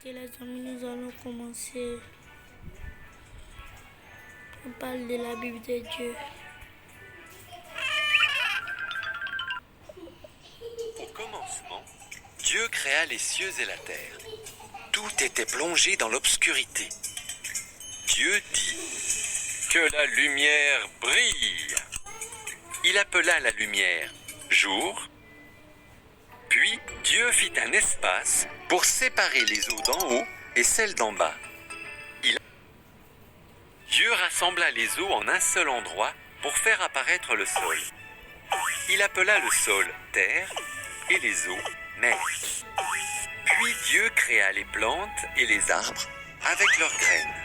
Les amis, nous allons commencer. On parle de la Bible de Dieu. Au commencement, Dieu créa les cieux et la terre. Tout était plongé dans l'obscurité. Dieu dit que la lumière brille. Il appela la lumière jour. Puis Dieu fit un espace pour séparer les eaux d'en haut et celles d'en bas. Dieu rassembla les eaux en un seul endroit pour faire apparaître le sol. Il appela le sol terre et les eaux mer. Puis Dieu créa les plantes et les arbres avec leurs graines.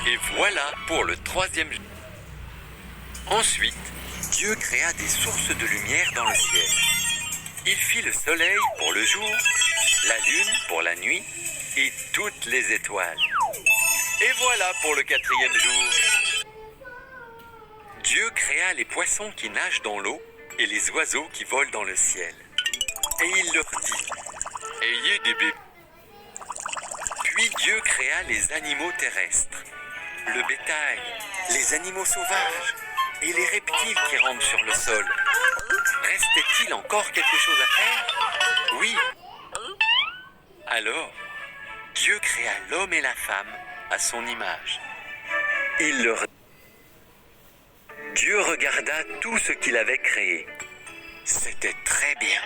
Et voilà pour le troisième jour. Ensuite, Dieu créa des sources de lumière dans le ciel. Il fit le soleil pour le jour, la lune pour la nuit et toutes les étoiles. Et voilà pour le quatrième jour. Dieu créa les poissons qui nagent dans l'eau et les oiseaux qui volent dans le ciel. Et il leur dit, « Ayez des bébés. » Puis Dieu créa les animaux terrestres, le bétail, les animaux sauvages et les reptiles qui rampent sur le sol. Restait-il encore quelque chose à faire? Oui. Alors, Dieu créa l'homme et la femme à son image. Dieu regarda tout ce qu'il avait créé. C'était très bien.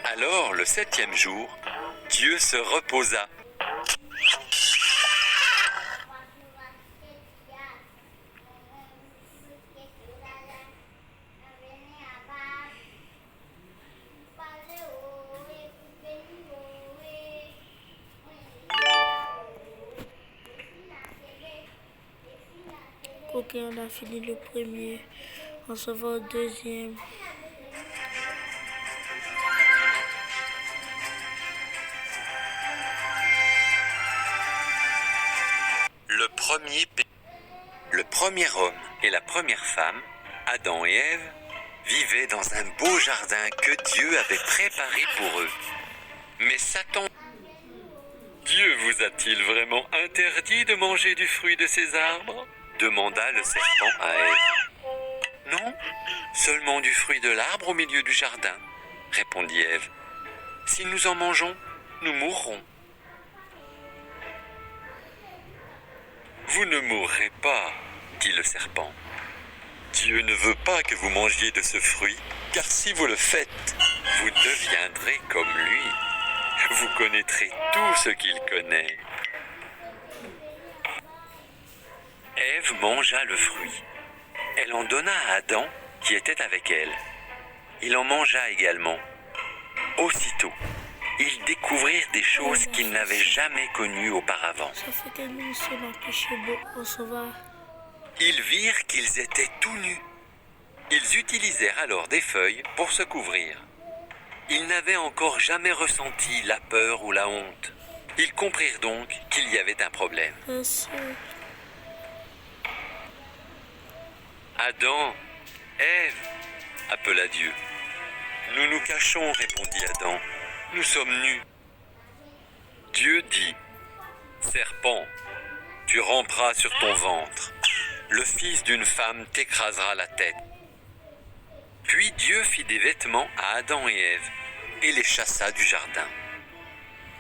Alors, le septième jour, Dieu se reposa. Ok, on a fini le premier. On se voit au deuxième. Le premier homme et la première femme, Adam et Ève, vivaient dans un beau jardin que Dieu avait préparé pour eux. Mais Satan... Dieu vous a-t-il vraiment interdit de manger du fruit de ces arbres? Demanda le serpent à Ève. Non, seulement du fruit de l'arbre au milieu du jardin, répondit Ève. Si nous en mangeons, nous mourrons. Vous ne mourrez pas, dit le serpent. Dieu ne veut pas que vous mangiez de ce fruit, car si vous le faites, vous deviendrez comme lui. Vous connaîtrez tout ce qu'il connaît. Ève mangea le fruit. Elle en donna à Adam, qui était avec elle. Il en mangea également. Aussitôt, ils découvrirent des choses qu'ils n'avaient jamais connues auparavant. Ça fait que nous sommes empêchés de recevoir. Ils virent qu'ils étaient tout nus. Ils utilisèrent alors des feuilles pour se couvrir. Ils n'avaient encore jamais ressenti la peur ou la honte. Ils comprirent donc qu'il y avait un problème. Adam, Ève, appela Dieu. Nous nous cachons, répondit Adam. Nous sommes nus. Dieu dit, Serpent, tu ramperas sur ton ventre. Le fils d'une femme t'écrasera la tête. Puis Dieu fit des vêtements à Adam et Ève et les chassa du jardin.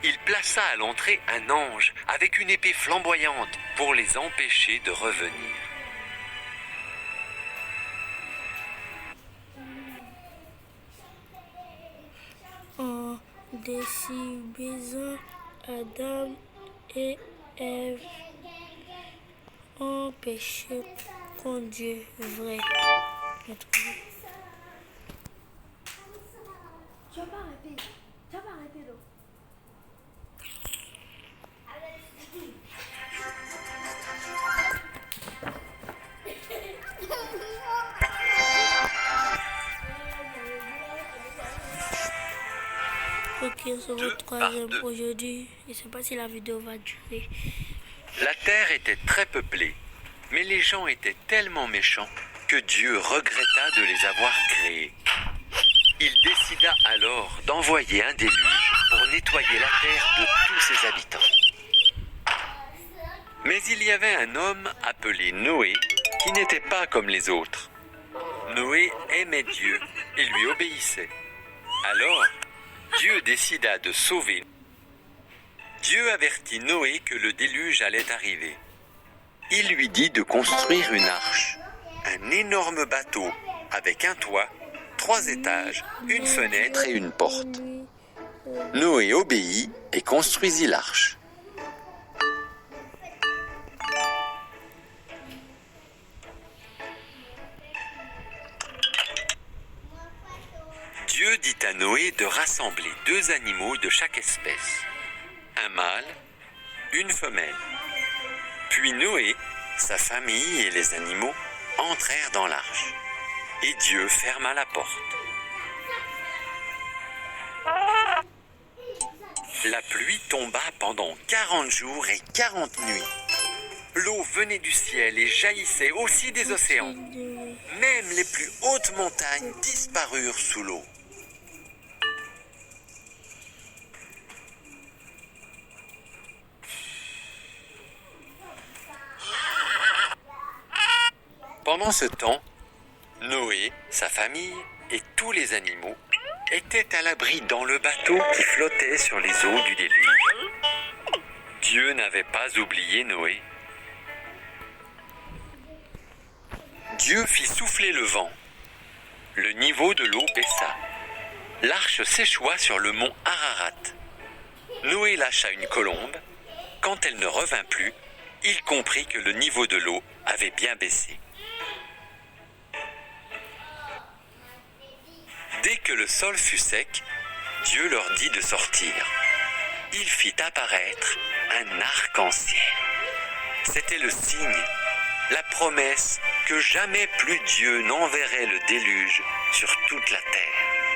Il plaça à l'entrée un ange avec une épée flamboyante pour les empêcher de revenir. En décibaisant Adam et Ève ont péché contre Dieu vrai. Tu vas pas arrêter là. Ok, on se voit au troisième aujourd'hui. Je ne sais pas si la vidéo va durer. La terre était très peuplée, mais les gens étaient tellement méchants que Dieu regretta de les avoir créés. Il décida alors d'envoyer un déluge pour nettoyer la terre de tous ses habitants. Mais il y avait un homme appelé Noé qui n'était pas comme les autres. Noé aimait Dieu et lui obéissait. Alors, Dieu décida de sauver. Dieu avertit Noé que le déluge allait arriver. Il lui dit de construire une arche, un énorme bateau avec un toit, 3 étages, une fenêtre et une porte. Noé obéit et construisit l'arche. Dieu dit à Noé de rassembler 2 animaux de chaque espèce, un mâle, une femelle. Puis Noé, sa famille et les animaux entrèrent dans l'arche, et Dieu ferma la porte. La pluie tomba pendant 40 jours et 40 nuits. L'eau venait du ciel et jaillissait aussi des océans. Même les plus hautes montagnes disparurent sous l'eau. Pendant ce temps, Noé, sa famille et tous les animaux étaient à l'abri dans le bateau qui flottait sur les eaux du déluge. Dieu n'avait pas oublié Noé. Dieu fit souffler le vent. Le niveau de l'eau baissa. L'arche s'échoua sur le mont Ararat. Noé lâcha une colombe. Quand elle ne revint plus, il comprit que le niveau de l'eau avait bien baissé. Dès que le sol fut sec, Dieu leur dit de sortir. Il fit apparaître un arc-en-ciel. C'était le signe, la promesse que jamais plus Dieu n'enverrait le déluge sur toute la terre.